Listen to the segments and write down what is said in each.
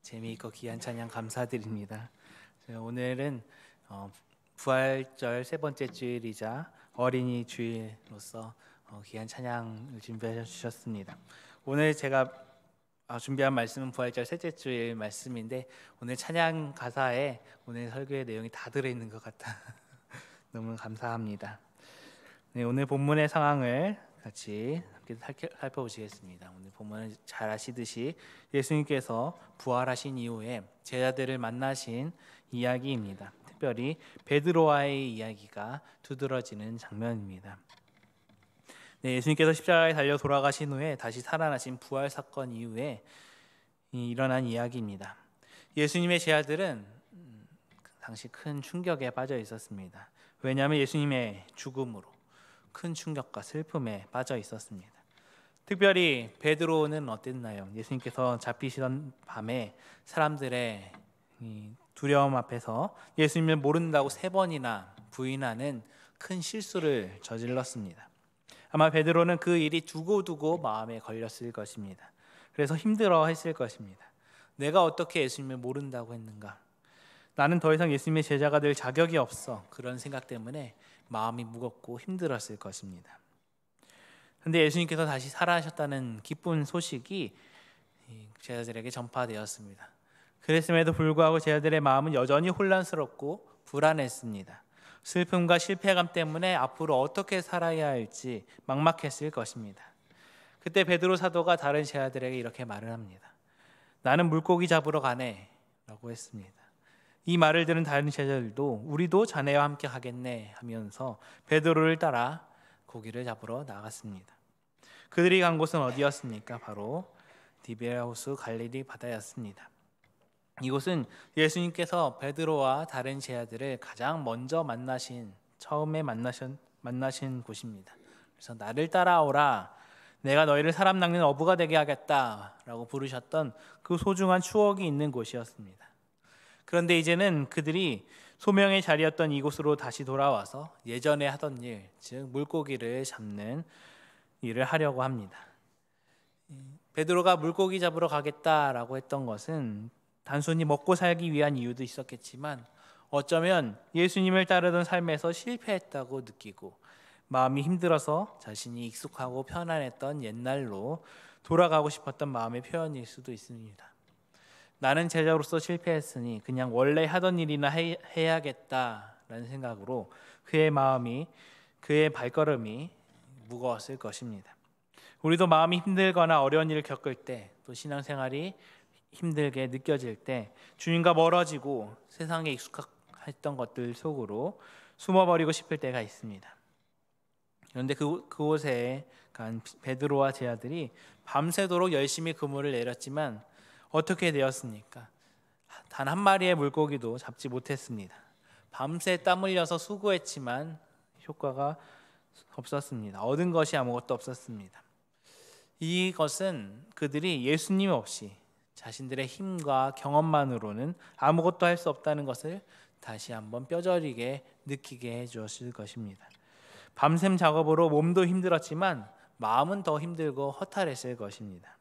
재미있고 귀한 찬양 감사드립니다. 오늘은 부활절 세 번째 주일이자 어린이 주일로서 귀한 찬양을 준비해 주셨습니다. 오늘 제가 준비한 말씀은 부활절 셋째 주일 말씀인데 오늘 찬양 가사에 오늘 설교의 내용이 다 들어있는 것 같아 너무 감사합니다. 네, 오늘 본문의 상황을 같이 살펴보시겠습니다. 오늘 본문은 잘 아시듯이 예수님께서 부활하신 이후에 제자들을 만나신 이야기입니다. 특별히 베드로와의 이야기가 두드러지는 장면입니다. 네, 예수님께서 십자가에 달려 돌아가신 후에 다시 살아나신 부활 사건 이후에 일어난 이야기입니다. 예수님의 제자들은 당시 큰 충격에 빠져 있었습니다. 왜냐하면 예수님의 죽음으로 큰 충격과 슬픔에 빠져 있었습니다. 특별히 베드로는 어땠나요? 예수님께서 잡히시던 밤에 사람들의 두려움 앞에서 예수님을 모른다고 3번이나 부인하는 큰 실수를 저질렀습니다. 아마 베드로는 그 일이 두고두고 마음에 걸렸을 것입니다. 그래서 힘들어했을 것입니다. 내가 어떻게 예수님을 모른다고 했는가? 나는 더 이상 예수님의 제자가 될 자격이 없어. 그런 생각 때문에 마음이 무겁고 힘들었을 것입니다. 그런데 예수님께서 다시 살아나셨다는 기쁜 소식이 제자들에게 전파되었습니다. 그랬음에도 불구하고 제자들의 마음은 여전히 혼란스럽고 불안했습니다. 슬픔과 실패감 때문에 앞으로 어떻게 살아야 할지 막막했을 것입니다. 그때 베드로 사도가 다른 제자들에게 이렇게 말을 합니다. 나는 물고기 잡으러 가네 라고 했습니다. 이 말을 들은 다른 제자들도 우리도 자네와 함께 가겠네 하면서 베드로를 따라 고기를 잡으러 나갔습니다. 그들이 간 곳은 어디였습니까? 바로 디베랴호수 갈릴리 바다였습니다. 이곳은 예수님께서 베드로와 다른 제자들을 가장 먼저 처음에 만나신 곳입니다. 그래서 나를 따라오라, 내가 너희를 사람 낚는 어부가 되게 하겠다라고 부르셨던 그 소중한 추억이 있는 곳이었습니다. 그런데 이제는 그들이 소명의 자리였던 이곳으로 다시 돌아와서 예전에 하던 일, 즉 물고기를 잡는 일을 하려고 합니다. 베드로가 물고기 잡으러 가겠다라고 했던 것은 단순히 먹고 살기 위한 이유도 있었겠지만 어쩌면 예수님을 따르던 삶에서 실패했다고 느끼고 마음이 힘들어서 자신이 익숙하고 편안했던 옛날로 돌아가고 싶었던 마음의 표현일 수도 있습니다. 나는 제자로서 실패했으니 그냥 원래 하던 일이나 해야겠다라는 생각으로 그의 발걸음이 무거웠을 것입니다. 우리도 마음이 힘들거나 어려운 일을 겪을 때, 또 신앙생활이 힘들게 느껴질 때 주님과 멀어지고 세상에 익숙했던 것들 속으로 숨어버리고 싶을 때가 있습니다. 그런데 그곳에 간 베드로와 제자들이 밤새도록 열심히 그물을 내렸지만 어떻게 되었습니까? 단 한 마리의 물고기도 잡지 못했습니다. 밤새 땀 흘려서 수고했지만 효과가 없었습니다. 얻은 것이 아무것도 없었습니다. 이것은 그들이 예수님 없이 자신들의 힘과 경험만으로는 아무것도 할 수 없다는 것을 다시 한번 뼈저리게 느끼게 해주었을 것입니다. 밤샘 작업으로 몸도 힘들었지만 마음은 더 힘들고 허탈했을 것입니다.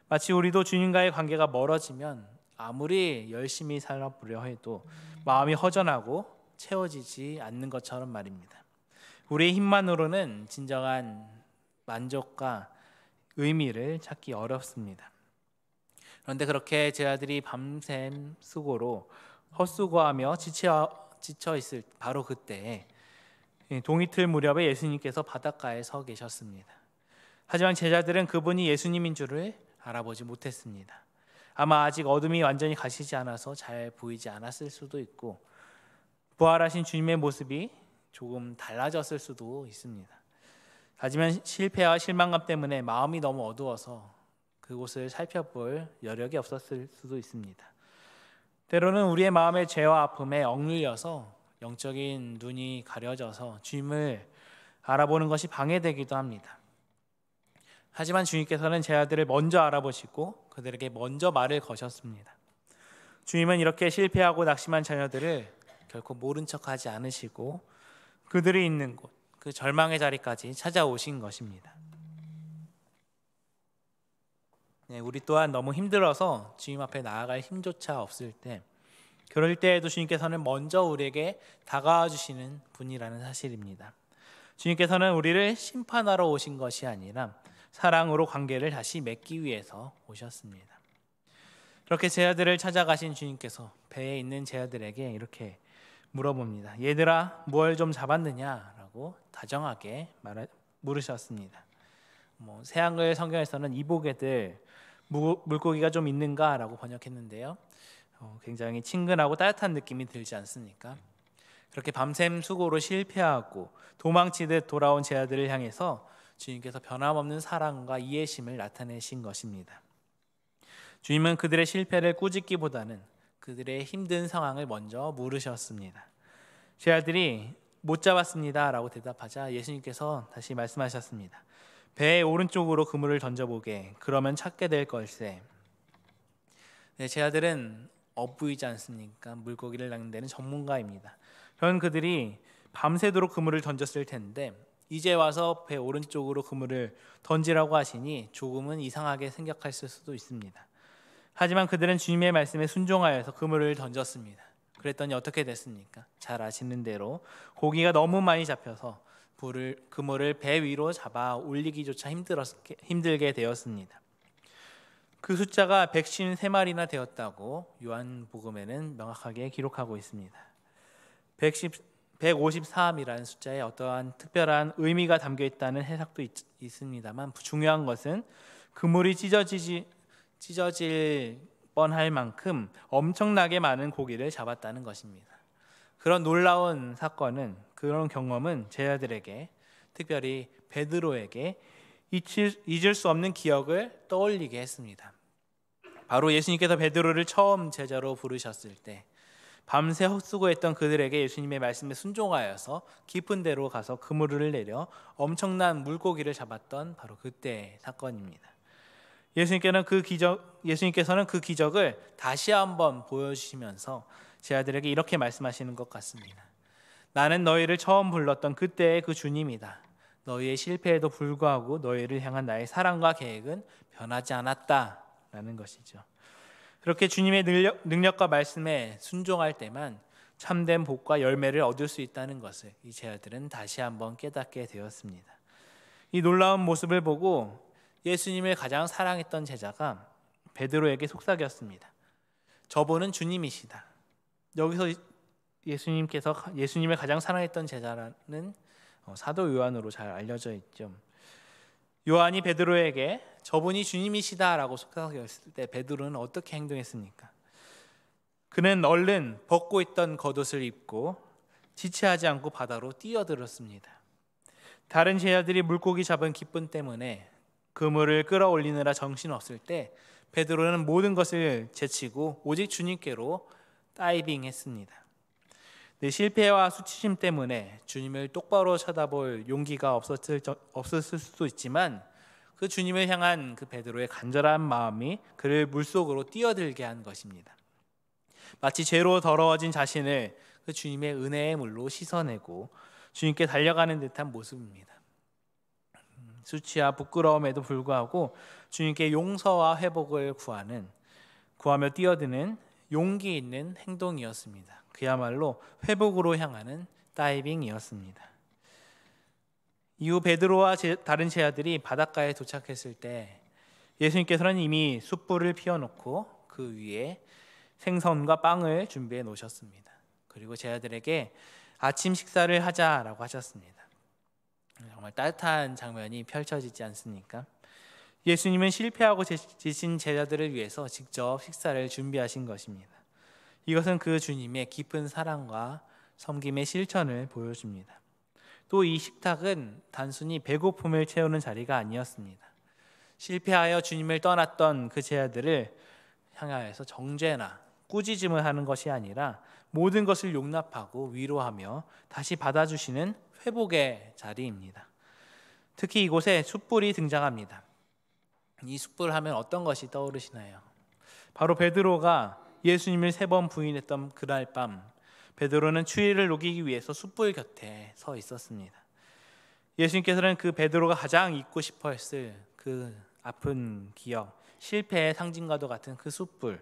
마치 우리도 주님과의 관계가 멀어지면 아무리 열심히 살아보려 해도 마음이 허전하고 채워지지 않는 것처럼 말입니다. 우리의 힘만으로는 진정한 만족과 의미를 찾기 어렵습니다. 그런데 그렇게 제자들이 밤샘 수고로 헛수고하며 지쳐 있을 바로 그때 동이틀 무렵에 예수님께서 바닷가에 서 계셨습니다. 하지만 제자들은 그분이 예수님인 줄을 알아보지 못했습니다. 아마 아직 어둠이 완전히 가시지 않아서 잘 보이지 않았을 수도 있고 부활하신 주님의 모습이 조금 달라졌을 수도 있습니다. 하지만 실패와 실망감 때문에 마음이 너무 어두워서 그곳을 살펴볼 여력이 없었을 수도 있습니다. 때로는 우리의 마음의 죄와 아픔에 억눌려서 영적인 눈이 가려져서 주님을 알아보는 것이 방해되기도 합니다. 하지만 주님께서는 제자들을 먼저 알아보시고 그들에게 먼저 말을 거셨습니다. 주님은 이렇게 실패하고 낙심한 자녀들을 결코 모른 척하지 않으시고 그들이 있는 곳, 그 절망의 자리까지 찾아오신 것입니다. 네, 우리 또한 너무 힘들어서 주님 앞에 나아갈 힘조차 없을 때, 그럴 때에도 주님께서는 먼저 우리에게 다가와 주시는 분이라는 사실입니다. 주님께서는 우리를 심판하러 오신 것이 아니라 사랑으로 관계를 다시 맺기 위해서 오셨습니다. 그렇게 제 아들을 찾아가신 주님께서 배에 있는 제 아들에게 이렇게 물어봅니다. 얘들아, 뭘 좀 잡았느냐라고 다정하게 물으셨습니다. 새한글 성경에서는 이보게들 물고기가 좀 있는가라고 번역했는데요. 굉장히 친근하고 따뜻한 느낌이 들지 않습니까? 그렇게 밤샘 수고로 실패하고 도망치듯 돌아온 제 아들을 향해서 주님께서 변함없는 사랑과 이해심을 나타내신 것입니다. 주님은 그들의 실패를 꾸짖기보다는 그들의 힘든 상황을 먼저 물으셨습니다. 제 아들이 못 잡았습니다 라고 대답하자 예수님께서 다시 말씀하셨습니다. 배의 오른쪽으로 그물을 던져보게. 그러면 찾게 될 걸세. 네, 제 아들은 어부이지 않습니까? 물고기를 낚는 데는 전문가입니다. 그런 그들이 밤새도록 그물을 던졌을 텐데 이제 와서 배 오른쪽으로 그물을 던지라고 하시니 조금은 이상하게 생각했을 수도 있습니다. 하지만 그들은 주님의 말씀에 순종하여서 그물을 던졌습니다. 그랬더니 어떻게 됐습니까? 잘 아시는 대로 고기가 너무 많이 잡혀서 그물을 배 위로 잡아 올리기조차 힘들게 되었습니다. 그 숫자가 153마리나 되었다고 요한복음에는 명확하게 기록하고 있습니다. 153이라는 숫자에 어떠한 특별한 의미가 담겨 있다는 해석도 있습니다만 중요한 것은 그물이 찢어질 뻔할 만큼 엄청나게 많은 고기를 잡았다는 것입니다. 그런 놀라운 사건은, 그런 경험은 제 아들에게, 특별히 베드로에게 잊을 수 없는 기억을 떠올리게 했습니다. 바로 예수님께서 베드로를 처음 제자로 부르셨을 때 밤새 헛수고했던 그들에게 예수님의 말씀에 순종하여서 깊은 데로 가서 그물을 내려 엄청난 물고기를 잡았던 바로 그때의 사건입니다. 예수님께서는 그 기적을 다시 한번 보여주시면서 제 아들에게 이렇게 말씀하시는 것 같습니다. 나는 너희를 처음 불렀던 그때의 그 주님이다. 너희의 실패에도 불구하고 너희를 향한 나의 사랑과 계획은 변하지 않았다라는 것이죠. 그렇게 주님의 능력과 말씀에 순종할 때만 참된 복과 열매를 얻을 수 있다는 것을 이 제 아들은 다시 한번 깨닫게 되었습니다. 이 놀라운 모습을 보고 예수님을 가장 사랑했던 제자가 베드로에게 속삭였습니다. 저분은 주님이시다. 여기서 예수님을 가장 사랑했던 제자라는 사도 요한으로 잘 알려져 있죠. 요한이 베드로에게 저분이 주님이시다라고 속삭였을 때 베드로는 어떻게 행동했습니까? 그는 얼른 벗고 있던 겉옷을 입고 지체하지 않고 바다로 뛰어들었습니다. 다른 제자들이 물고기 잡은 기쁨 때문에 그물을 끌어올리느라 정신없을 때 베드로는 모든 것을 제치고 오직 주님께로 다이빙했습니다. 실패와 수치심 때문에 주님을 똑바로 쳐다볼 용기가 없었을 수도 있지만 그 주님을 향한 그 베드로의 간절한 마음이 그를 물속으로 뛰어들게 한 것입니다. 마치 죄로 더러워진 자신을 그 주님의 은혜의 물로 씻어내고 주님께 달려가는 듯한 모습입니다. 수치와 부끄러움에도 불구하고 주님께 용서와 회복을 구하며 뛰어드는 용기 있는 행동이었습니다. 그야말로 회복으로 향하는 다이빙이었습니다. 이후 베드로와 다른 제자들이 바닷가에 도착했을 때 예수님께서는 이미 숯불을 피워놓고 그 위에 생선과 빵을 준비해 놓으셨습니다. 그리고 제자들에게 아침 식사를 하자라고 하셨습니다. 정말 따뜻한 장면이 펼쳐지지 않습니까? 예수님은 실패하고 지친 제자들을 위해서 직접 식사를 준비하신 것입니다. 이것은 그 주님의 깊은 사랑과 섬김의 실천을 보여줍니다. 또 이 식탁은 단순히 배고픔을 채우는 자리가 아니었습니다. 실패하여 주님을 떠났던 그 제자들을 향하여서 정죄나 꾸짖음을 하는 것이 아니라 모든 것을 용납하고 위로하며 다시 받아주시는 회복의 자리입니다. 특히 이곳에 숯불이 등장합니다. 이 숯불 하면 어떤 것이 떠오르시나요? 바로 베드로가 예수님을 3번 부인했던 그날 밤 베드로는 추위를 녹이기 위해서 숯불 곁에 서 있었습니다. 예수님께서는 그 베드로가 가장 잊고 싶어 했을 그 아픈 기억, 실패의 상징과도 같은 그 숯불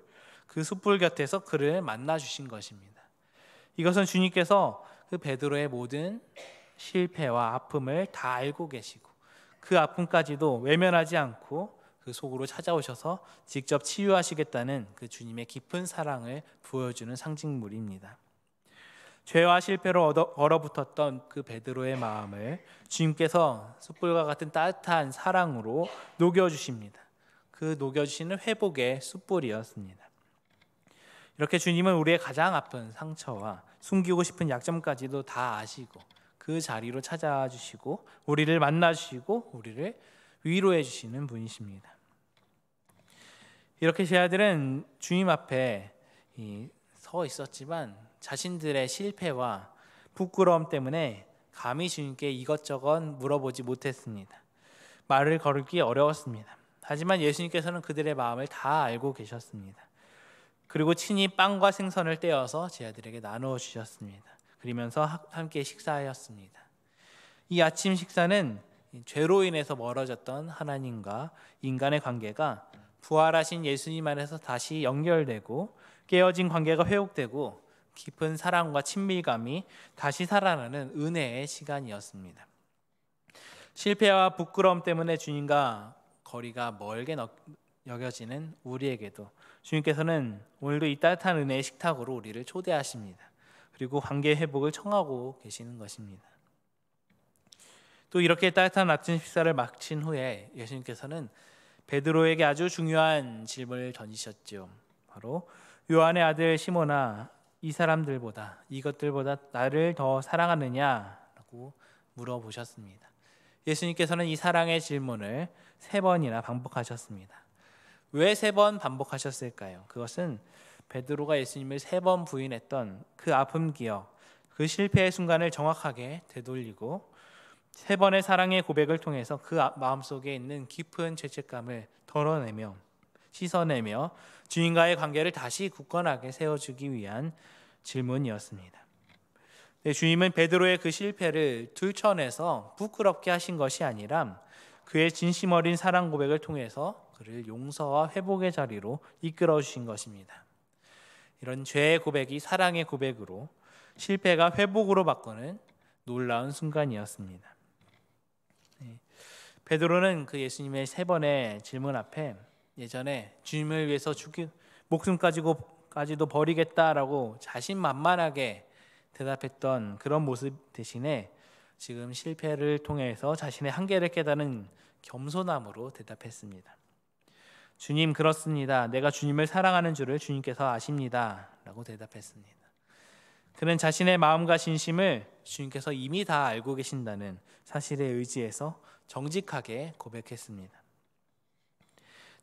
곁에서 그를 만나 주신 것입니다. 이것은 주님께서 그 베드로의 모든 실패와 아픔을 다 알고 계시고 그 아픔까지도 외면하지 않고 그 속으로 찾아오셔서 직접 치유하시겠다는 그 주님의 깊은 사랑을 보여주는 상징물입니다. 죄와 실패로 얼어붙었던 그 베드로의 마음을 주님께서 숯불과 같은 따뜻한 사랑으로 녹여주십니다. 그 녹여주시는 회복의 숯불이었습니다. 이렇게 주님은 우리의 가장 아픈 상처와 숨기고 싶은 약점까지도 다 아시고 그 자리로 찾아와 주시고 우리를 만나 주시고 우리를 위로해 주시는 분이십니다. 이렇게 제 아들은 주님 앞에 서 있었지만 자신들의 실패와 부끄러움 때문에 감히 주님께 이것저것 물어보지 못했습니다. 말을 걸기 어려웠습니다. 하지만 예수님께서는 그들의 마음을 다 알고 계셨습니다. 그리고 친히 빵과 생선을 떼어서 제 아들에게 나누어 주셨습니다. 그러면서 함께 식사하였습니다. 이 아침 식사는 죄로 인해서 멀어졌던 하나님과 인간의 관계가 부활하신 예수님 안에서 다시 연결되고 깨어진 관계가 회복되고 깊은 사랑과 친밀감이 다시 살아나는 은혜의 시간이었습니다. 실패와 부끄러움 때문에 주님과 거리가 멀게 여겨지는 우리에게도 주님께서는 오늘도 이 따뜻한 은혜의 식탁으로 우리를 초대하십니다. 그리고 관계 회복을 청하고 계시는 것입니다. 또 이렇게 따뜻한 아침 식사를 마친 후에 예수님께서는 베드로에게 아주 중요한 질문을 던지셨죠. 바로 요한의 아들 시몬아, 이 사람들보다 이것들보다 나를 더 사랑하느냐라고 물어보셨습니다. 예수님께서는 이 사랑의 질문을 3번이나 반복하셨습니다. 왜 3번 반복하셨을까요? 그것은 베드로가 예수님을 3번 부인했던 그 아픔 기억, 그 실패의 순간을 정확하게 되돌리고 3번의 사랑의 고백을 통해서 그 마음속에 있는 깊은 죄책감을 덜어내며 씻어내며 주님과의 관계를 다시 굳건하게 세워주기 위한 질문이었습니다. 주님은 베드로의 그 실패를 들춰내서 부끄럽게 하신 것이 아니라 그의 진심 어린 사랑 고백을 통해서 그를 용서와 회복의 자리로 이끌어 주신 것입니다. 이런 죄의 고백이 사랑의 고백으로 실패가 회복으로 바꾸는 놀라운 순간이었습니다. 베드로는 그 예수님의 3번의 질문 앞에 예전에 주님을 위해서 목숨까지도 버리겠다라고 자신만만하게 대답했던 그런 모습 대신에 지금 실패를 통해서 자신의 한계를 깨닫는 겸손함으로 대답했습니다. 주님, 그렇습니다. 내가 주님을 사랑하는 줄을 주님께서 아십니다. 라고 대답했습니다. 그는 자신의 마음과 진심을 주님께서 이미 다 알고 계신다는 사실에 의지해서 정직하게 고백했습니다.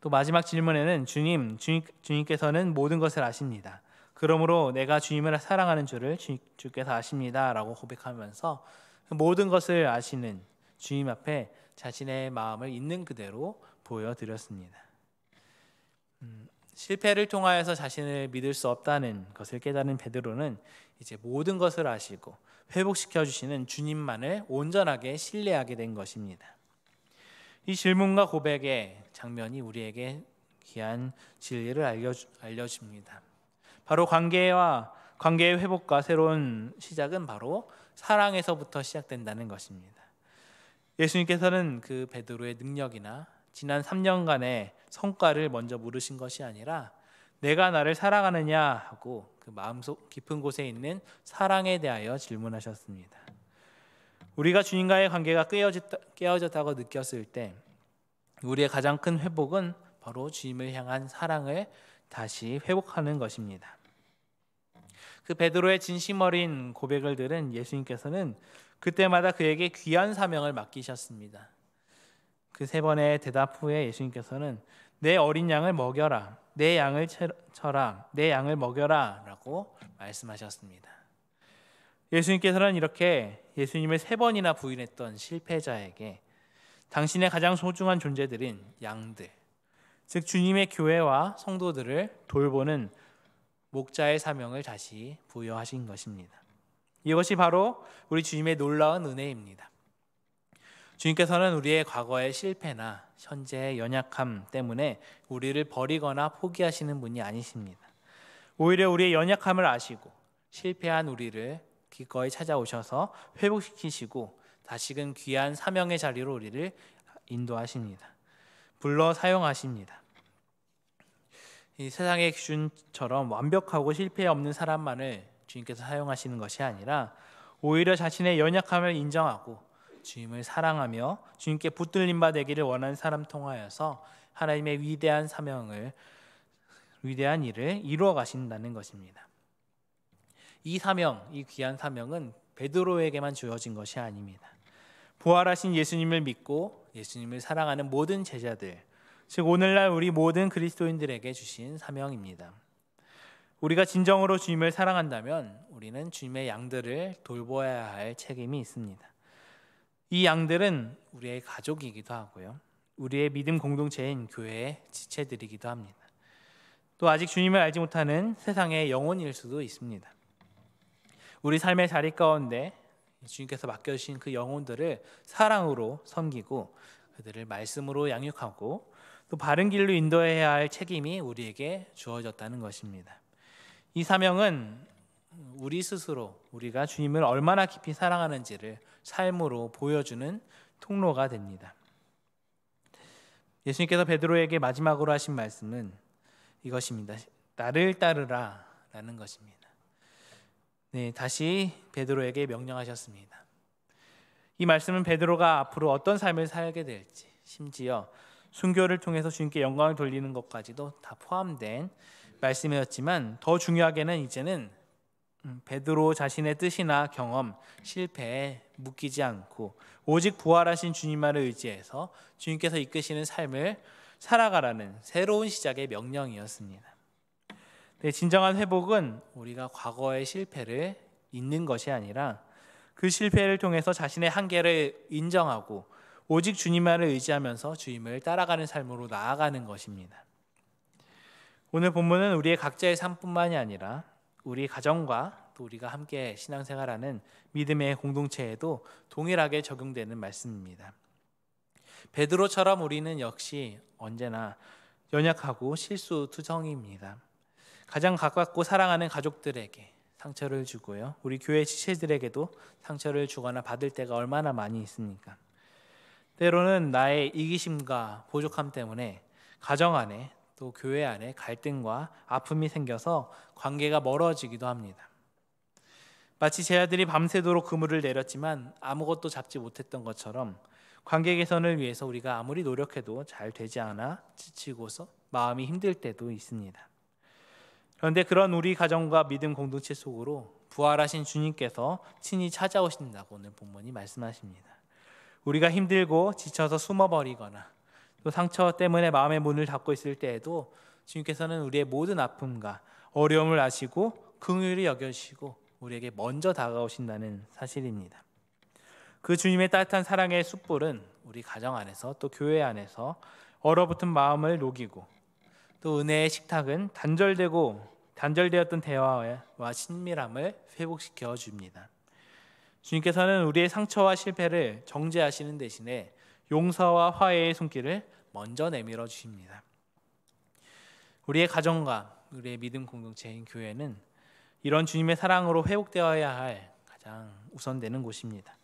또 마지막 질문에는 주님께서는 모든 것을 아십니다. 그러므로 내가 주님을 사랑하는 줄을 주께서 아십니다. 라고 고백하면서 모든 것을 아시는 주님 앞에 자신의 마음을 있는 그대로 보여드렸습니다. 실패를 통하여서 자신을 믿을 수 없다는 것을 깨달은 베드로는 이제 모든 것을 아시고 회복시켜 주시는 주님만을 온전하게 신뢰하게 된 것입니다. 이 질문과 고백의 장면이 우리에게 귀한 진리를 알려줍니다. 바로 관계의 회복과 새로운 시작은 바로 사랑에서부터 시작된다는 것입니다. 예수님께서는 그 베드로의 능력이나 지난 3년간의 성과를 먼저 물으신 것이 아니라 내가 나를 사랑하느냐 하고 그 마음속 깊은 곳에 있는 사랑에 대하여 질문하셨습니다. 우리가 주님과의 관계가 깨어졌다고 느꼈을 때 우리의 가장 큰 회복은 바로 주님을 향한 사랑을 다시 회복하는 것입니다. 그 베드로의 진심 어린 고백을 들은 예수님께서는 그때마다 그에게 귀한 사명을 맡기셨습니다. 그 3번의 대답 후에 예수님께서는 내 어린 양을 먹여라, 내 양을 쳐라, 내 양을 먹여라 라고 말씀하셨습니다. 예수님께서는 이렇게 예수님을 3번이나 부인했던 실패자에게 당신의 가장 소중한 존재들인 양들, 즉 주님의 교회와 성도들을 돌보는 목자의 사명을 다시 부여하신 것입니다. 이것이 바로 우리 주님의 놀라운 은혜입니다. 주님께서는 우리의 과거의 실패나 현재의 연약함 때문에 우리를 버리거나 포기하시는 분이 아니십니다. 오히려 우리의 연약함을 아시고 실패한 우리를 기꺼이 찾아오셔서 회복시키시고 다시금 귀한 사명의 자리로 우리를 인도하십니다. 불러 사용하십니다. 이 세상의 기준처럼 완벽하고 실패 없는 사람만을 주님께서 사용하시는 것이 아니라 오히려 자신의 연약함을 인정하고 주님을 사랑하며 주님께 붙들림 바 되기를 원하는 사람 통하여서 하나님의 위대한 일을 이루어 가신다는 것입니다. 이 사명, 이 귀한 사명은 베드로에게만 주어진 것이 아닙니다. 부활하신 예수님을 믿고 예수님을 사랑하는 모든 제자들, 즉 오늘날 우리 모든 그리스도인들에게 주신 사명입니다. 우리가 진정으로 주님을 사랑한다면 우리는 주님의 양들을 돌보아야 할 책임이 있습니다. 이 양들은 우리의 가족이기도 하고요, 우리의 믿음 공동체인 교회의 지체들이기도 합니다. 또 아직 주님을 알지 못하는 세상의 영혼일 수도 있습니다. 우리 삶의 자리 가운데 주님께서 맡겨주신 그 영혼들을 사랑으로 섬기고 그들을 말씀으로 양육하고 또 바른 길로 인도해야 할 책임이 우리에게 주어졌다는 것입니다. 이 사명은 우리 스스로 우리가 주님을 얼마나 깊이 사랑하는지를 삶으로 보여주는 통로가 됩니다. 예수님께서 베드로에게 마지막으로 하신 말씀은 이것입니다. 나를 따르라 라는 것입니다. 다시 베드로에게 명령하셨습니다. 이 말씀은 베드로가 앞으로 어떤 삶을 살게 될지, 심지어 순교를 통해서 주님께 영광을 돌리는 것까지도 다 포함된 말씀이었지만 더 중요하게는 이제는 베드로 자신의 뜻이나 경험, 실패에 묶이지 않고 오직 부활하신 주님만을 의지해서 주님께서 이끄시는 삶을 살아가라는 새로운 시작의 명령이었습니다. 진정한 회복은 우리가 과거의 실패를 잊는 것이 아니라 그 실패를 통해서 자신의 한계를 인정하고 오직 주님만을 의지하면서 주님을 따라가는 삶으로 나아가는 것입니다. 오늘 본문은 우리의 각자의 삶뿐만이 아니라 우리 가정과 또 우리가 함께 신앙생활하는 믿음의 공동체에도 동일하게 적용되는 말씀입니다. 베드로처럼 우리는 역시 언제나 연약하고 실수투성이입니다. 가장 가깝고 사랑하는 가족들에게 상처를 주고요, 우리 교회 지체들에게도 상처를 주거나 받을 때가 얼마나 많이 있습니까? 때로는 나의 이기심과 부족함 때문에 가정 안에 또 교회 안에 갈등과 아픔이 생겨서 관계가 멀어지기도 합니다. 마치 제 아들이 밤새도록 그물을 내렸지만 아무것도 잡지 못했던 것처럼 관계 개선을 위해서 우리가 아무리 노력해도 잘 되지 않아 지치고서 마음이 힘들 때도 있습니다. 그런데 그런 우리 가정과 믿음 공동체 속으로 부활하신 주님께서 친히 찾아오신다고 오늘 본문이 말씀하십니다. 우리가 힘들고 지쳐서 숨어버리거나 또 상처 때문에 마음의 문을 닫고 있을 때에도 주님께서는 우리의 모든 아픔과 어려움을 아시고 긍휼히 여겨주시고 우리에게 먼저 다가오신다는 사실입니다. 그 주님의 따뜻한 사랑의 숯불은 우리 가정 안에서 또 교회 안에서 얼어붙은 마음을 녹이고 또 은혜의 식탁은 단절되었던 대화와 친밀함을 회복시켜 줍니다. 주님께서는 우리의 상처와 실패를 정죄하시는 대신에 용서와 화해의 손길을 먼저 내밀어 주십니다. 우리의 가정과 우리의 믿음 공동체인 교회는 이런 주님의 사랑으로 회복되어야 할 가장 우선되는 곳입니다.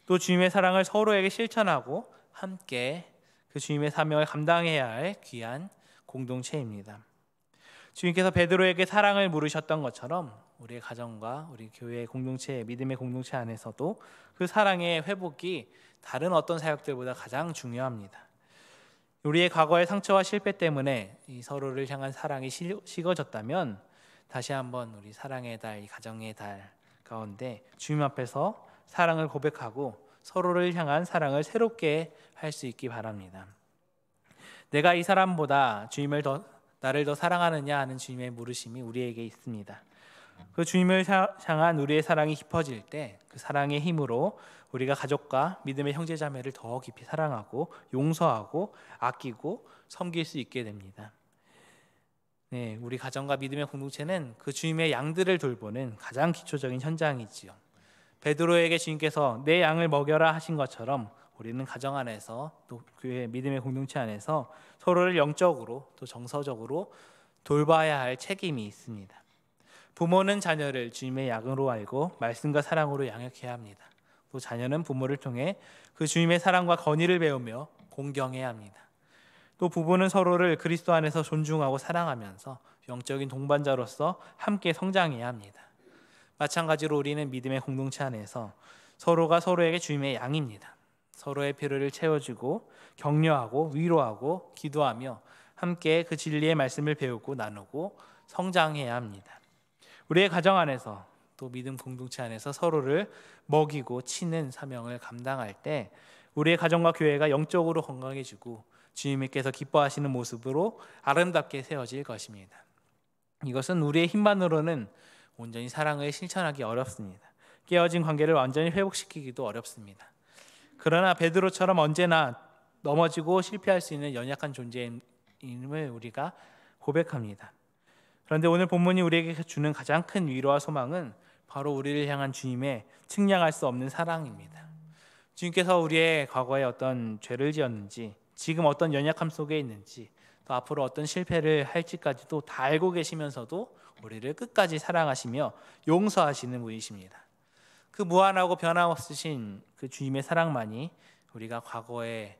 또 주님의 사랑을 서로에게 실천하고 함께 그 주님의 사명을 감당해야 할 귀한 공동체입니다. 주님께서 베드로에게 사랑을 물으셨던 것처럼 우리의 가정과 우리 교회의 공동체, 믿음의 공동체 안에서도 그 사랑의 회복이 다른 어떤 사역들보다 가장 중요합니다. 우리의 과거의 상처와 실패 때문에 이 서로를 향한 사랑이 식어졌다면 다시 한번 우리 사랑의 달, 이 가정의 달 가운데 주님 앞에서 사랑을 고백하고 서로를 향한 사랑을 새롭게 할 수 있기 바랍니다. 내가 이 사람보다 나를 더 사랑하느냐 하는 주님의 물으심이 우리에게 있습니다. 그 주님을 향한 우리의 사랑이 깊어질 때 그 사랑의 힘으로 우리가 가족과 믿음의 형제자매를 더 깊이 사랑하고 용서하고 아끼고 섬길 수 있게 됩니다. 우리 가정과 믿음의 공동체는 그 주님의 양들을 돌보는 가장 기초적인 현장이지요. 베드로에게 주님께서 내 양을 먹여라 하신 것처럼 우리는 가정 안에서 또 교회 믿음의 공동체 안에서 서로를 영적으로 또 정서적으로 돌봐야 할 책임이 있습니다. 부모는 자녀를 주님의 양으로 알고 말씀과 사랑으로 양육해야 합니다. 또 자녀는 부모를 통해 그 주님의 사랑과 건의를 배우며 공경해야 합니다. 또 부부는 서로를 그리스도 안에서 존중하고 사랑하면서 영적인 동반자로서 함께 성장해야 합니다. 마찬가지로 우리는 믿음의 공동체 안에서 서로가 서로에게 주님의 양입니다. 서로의 필요를 채워주고 격려하고 위로하고 기도하며 함께 그 진리의 말씀을 배우고 나누고 성장해야 합니다. 우리의 가정 안에서 또 믿음 공동체 안에서 서로를 먹이고 치는 사명을 감당할 때 우리의 가정과 교회가 영적으로 건강해지고 주님께서 기뻐하시는 모습으로 아름답게 세워질 것입니다. 이것은 우리의 힘만으로는 온전히 사랑을 실천하기 어렵습니다. 깨어진 관계를 완전히 회복시키기도 어렵습니다. 그러나 베드로처럼 언제나 넘어지고 실패할 수 있는 연약한 존재임을 우리가 고백합니다. 그런데 오늘 본문이 우리에게 주는 가장 큰 위로와 소망은 바로 우리를 향한 주님의 측량할 수 없는 사랑입니다. 주님께서 우리의 과거에 어떤 죄를 지었는지, 지금 어떤 연약함 속에 있는지, 또 앞으로 어떤 실패를 할지까지도 다 알고 계시면서도 우리를 끝까지 사랑하시며 용서하시는 분이십니다. 그 무한하고 변함없으신 그 주님의 사랑만이 우리가 과거의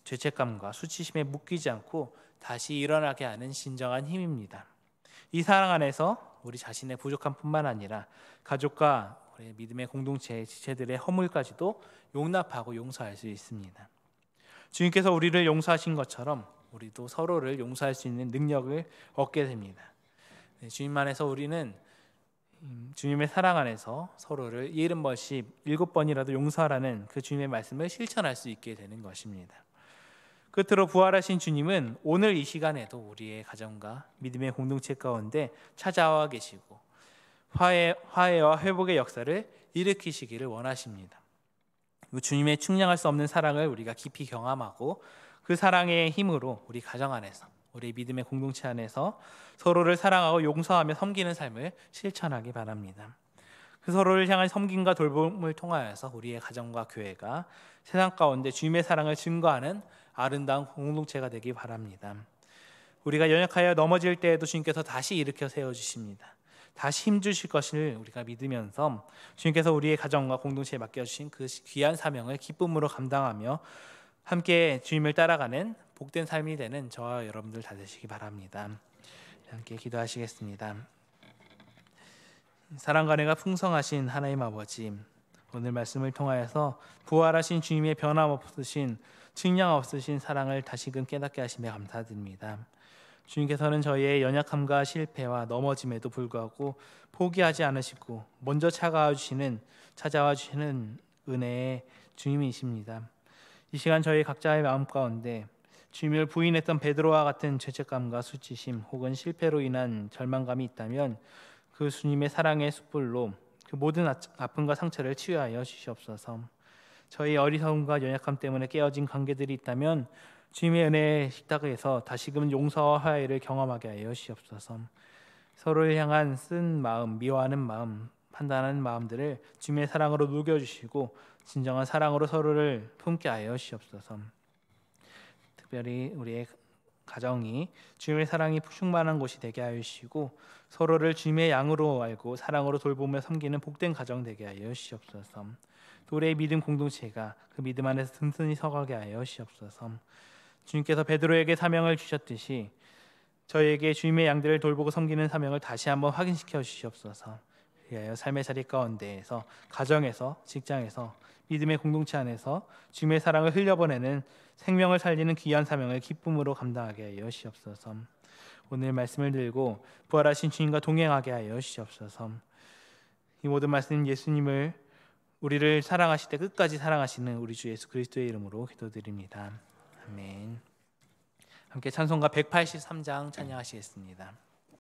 죄책감과 수치심에 묶이지 않고 다시 일어나게 하는 진정한 힘입니다. 이 사랑 안에서 우리 자신의 부족함뿐만 아니라 가족과 우리 믿음의 공동체의 지체들의 허물까지도 용납하고 용서할 수 있습니다. 주님께서 우리를 용서하신 것처럼 우리도 서로를 용서할 수 있는 능력을 얻게 됩니다. 주님 안에서 우리는 주님의 사랑 안에서 서로를 70번씩 7번이라도 용서하라는 그 주님의 말씀을 실천할 수 있게 되는 것입니다. 끝으로 부활하신 주님은 오늘 이 시간에도 우리의 가정과 믿음의 공동체 가운데 찾아와 계시고 화해와 회복의 역사를 일으키시기를 원하십니다. 주님의 충량할 수 없는 사랑을 우리가 깊이 경험하고 그 사랑의 힘으로 우리 가정 안에서 우리 믿음의 공동체 안에서 서로를 사랑하고 용서하며 섬기는 삶을 실천하기 바랍니다. 그 서로를 향한 섬김과 돌봄을 통하여서 우리의 가정과 교회가 세상 가운데 주님의 사랑을 증거하는 아름다운 공동체가 되기 바랍니다. 우리가 연약하여 넘어질 때에도 주님께서 다시 일으켜 세워주십니다. 다시 힘주실 것을 우리가 믿으면서 주님께서 우리의 가정과 공동체에 맡겨주신 그 귀한 사명을 기쁨으로 감당하며 함께 주님을 따라가는 복된 삶이 되는 저와 여러분들 다 되시기 바랍니다. 함께 기도하시겠습니다. 사랑과 은혜가 풍성하신 하나님 아버지, 오늘 말씀을 통하여서 부활하신 주님의 변함없으신 측량 없으신 사랑을 다시금 깨닫게 하시며 감사드립니다. 주님께서는 저희의 연약함과 실패와 넘어짐에도 불구하고 포기하지 않으시고 먼저 찾아와 주시는 은혜의 주님이십니다. 이 시간 저희 각자의 마음 가운데 주님을 부인했던 베드로와 같은 죄책감과 수치심 혹은 실패로 인한 절망감이 있다면 그 주님의 사랑의 숯불로 그 모든 아픔과 상처를 치유하여 주시옵소서. 저희 어리석음과 연약함 때문에 깨어진 관계들이 있다면 주님의 은혜의 식탁에서 다시금 용서와 화해를 경험하게 하여 주시옵소서. 서로를 향한 쓴 마음, 미워하는 마음, 판단하는 마음들을 주님의 사랑으로 녹여주시고 진정한 사랑으로 서로를 품게 하여 주시옵소서. 특별히 우리의 가정이 주님의 사랑이 충만한 곳이 되게 하여 주시고 서로를 주님의 양으로 알고 사랑으로 돌보며 섬기는 복된 가정 되게 하여 주시옵소서. 또 우리의 믿음 공동체가 그 믿음 안에서 든든히 서가게 하여 주시옵소서. 주님께서 베드로에게 사명을 주셨듯이 저희에게 주님의 양들을 돌보고 섬기는 사명을 다시 한번 확인시켜 주시옵소서. 위하여 삶의 자리 가운데에서 가정에서 직장에서 믿음의 공동체 안에서 주님의 사랑을 흘려보내는 생명을 살리는 귀한 사명을 기쁨으로 감당하게 하여 주시옵소서. 오늘 말씀을 들고 부활하신 주님과 동행하게 하여 주시옵소서. 이 모든 말씀 예수님을 우리를 사랑하실 때 끝까지 사랑하시는 우리 주 예수 그리스도의 이름으로 기도드립니다. 아멘. 함께 찬송가 183장 찬양하시겠습니다.